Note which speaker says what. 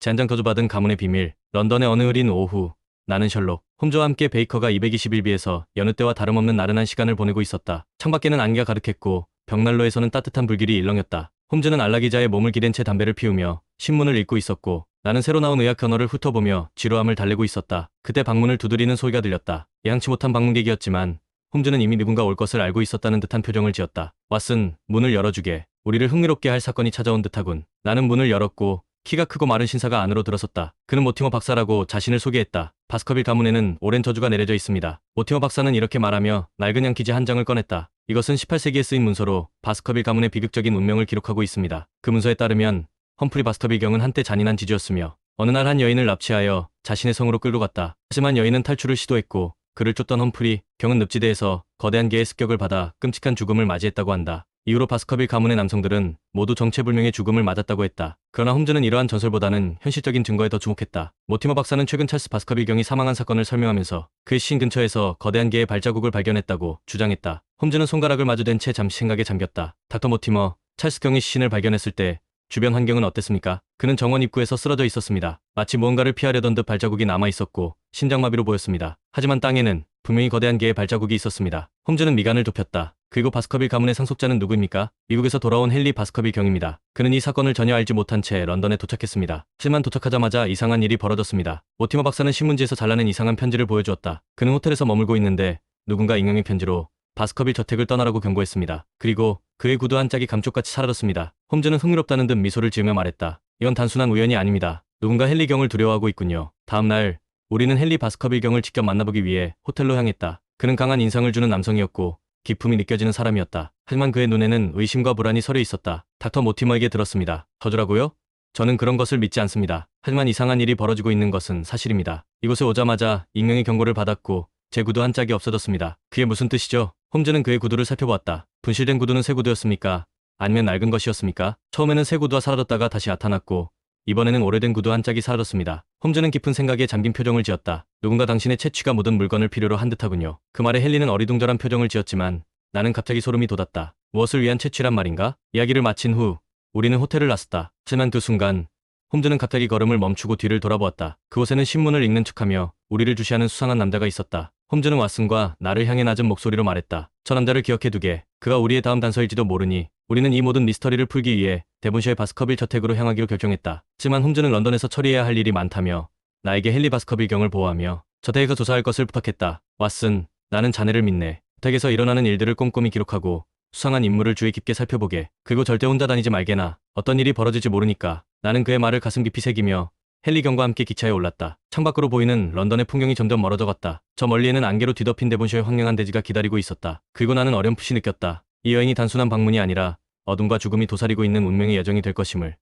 Speaker 1: 제 한 장 더 줘받은 가문의 비밀. 런던의 어느 흐린 오후, 나는 셜록 홈즈와 함께 베이커가 221비에서 여느 때와 다름없는 나른한 시간을 보내고 있었다. 창밖에는 안개가 가득했고 벽난로에서는 따뜻한 불길이 일렁였다. 홈즈는 안락의자에 몸을 기댄 채 담배를 피우며 신문을 읽고 있었고 나는 새로 나온 의학 견어를 훑어보며 지루함을 달래고 있었다. 그때 방문을 두드리는 소리가 들렸다. 예상치 못한 방문객이었지만 홈즈는 이미 누군가 올 것을 알고 있었다는 듯한 표정을 지었다. 왓슨, 문을 열어주게. 우리를 흥미롭게 할 사건이 찾아온 듯하군. 나는 문을 열었고 키가 크고 마른 신사가 안으로 들어섰다. 그는 모티머 박사라고 자신을 소개했다. 바스커빌 가문에는 오랜 저주가 내려져 있습니다. 모티머 박사는 이렇게 말하며 낡은 양키지 한 장을 꺼냈다. 이것은 18세기에 쓰인 문서로 바스커빌 가문의 비극적인 운명을 기록하고 있습니다. 그 문서에 따르면 험프리 바스커빌 경은 한때 잔인한 지주였으며 어느 날 한 여인을 납치하여 자신의 성으로 끌고 갔다. 하지만 여인은 탈출을 시도했고 그를 쫓던 험프리 경은 늪지대에서 거대한 개의 습격을 받아 끔찍한 죽음을 맞이했다고 한다. 이후로 바스커빌 가문의 남성들은 모두 정체불명의 죽음을 맞았다고 했다. 그러나 홈즈는 이러한 전설보다는 현실적인 증거에 더 주목했다. 모티머 박사는 최근 찰스 바스커빌 경이 사망한 사건을 설명하면서 그의 시신 근처에서 거대한 개의 발자국을 발견했다고 주장했다. 홈즈는 손가락을 마주댄 채 잠시 생각에 잠겼다. 닥터 모티머, 찰스 경이 시신을 발견했을 때 주변 환경은 어땠습니까? 그는 정원 입구에서 쓰러져 있었습니다. 마치 무언가를 피하려던 듯 발자국이 남아있었고 심장마비로 보였습니다. 하지만 땅에는 분명히 거대한 개의 발자국이 있었습니다. 홈즈는 미간을 좁혔다. 그리고 바스커빌 가문의 상속자는 누구입니까? 미국에서 돌아온 헨리 바스커빌 경입니다. 그는 이 사건을 전혀 알지 못한 채 런던에 도착했습니다. 하지만 도착하자마자 이상한 일이 벌어졌습니다. 모티머 박사는 신문지에서 잘라낸 이상한 편지를 보여주었다. 그는 호텔에서 머물고 있는데 누군가 익명의 편지로 바스커빌 저택을 떠나라고 경고했습니다. 그리고 그의 구두 한 짝이 감쪽같이 사라졌습니다. 홈즈는 흥미롭다는 듯 미소를 지으며 말했다. 이건 단순한 우연이 아닙니다. 누군가 헨리 경을 두려워하고 있군요. 다음 날 우리는 헨리 바스커빌 경을 직접 만나보기 위해 호텔로 향했다. 그는 강한 인상을 주는 남성이었고 기품이 느껴지는 사람이었다. 하지만 그의 눈에는 의심과 불안이 서려 있었다. 닥터 모티머에게 들었습니다. 저주라고요? 저는 그런 것을 믿지 않습니다. 하지만 이상한 일이 벌어지고 있는 것은 사실입니다. 이곳에 오자마자 익명의 경고를 받았고 제 구두 한 짝이 없어졌습니다. 그게 무슨 뜻이죠? 홈즈는 그의 구두를 살펴보았다. 분실된 구두는 새 구두였습니까? 아니면 낡은 것이었습니까? 처음에는 새 구두가 사라졌다가 다시 나타났고 이번에는 오래된 구두 한 짝이 사라졌습니다. 홈즈는 깊은 생각에 잠긴 표정을 지었다. 누군가 당신의 채취가 묻은 물건을 필요로 한 듯하군요. 그 말에 헨리는 어리둥절한 표정을 지었지만 나는 갑자기 소름이 돋았다. 무엇을 위한 채취란 말인가? 이야기를 마친 후 우리는 호텔을 나섰다. 하지만 그 순간 홈즈는 갑자기 걸음을 멈추고 뒤를 돌아보았다. 그곳에는 신문을 읽는 척하며 우리를 주시하는 수상한 남자가 있었다. 홈즈는 왓슨과 나를 향해 낮은 목소리로 말했다. 저 남자를 기억해두게. 그가 우리의 다음 단서일지도 모르니 우리는 이 모든 미스터리를 풀기 위해 데본셔의 바스커빌 저택으로 향하기로 결정했다. 하지만 홈즈는 런던에서 처리해야 할 일이 많다며 나에게 헨리 바스커빌 경을 보호하며 저택에서 조사할 것을 부탁했다. 왓슨, 나는 자네를 믿네. 저택에서 일어나는 일들을 꼼꼼히 기록하고 수상한 인물을 주의 깊게 살펴보게. 그리고 절대 혼자 다니지 말게나. 어떤 일이 벌어질지 모르니까. 나는 그의 말을 가슴 깊이 새기며 헨리 경과 함께 기차에 올랐다. 창밖으로 보이는 런던의 풍경이 점점 멀어져 갔다. 저 멀리에는 안개로 뒤덮인 데본셔의 황량한 대지가 기다리고 있었다. 그리고 나는 어렴풋이 느꼈다. 이 여행이 단순한 방문이 아니라 어둠과 죽음이 도사리고 있는 운명의 여정이 될 것임을.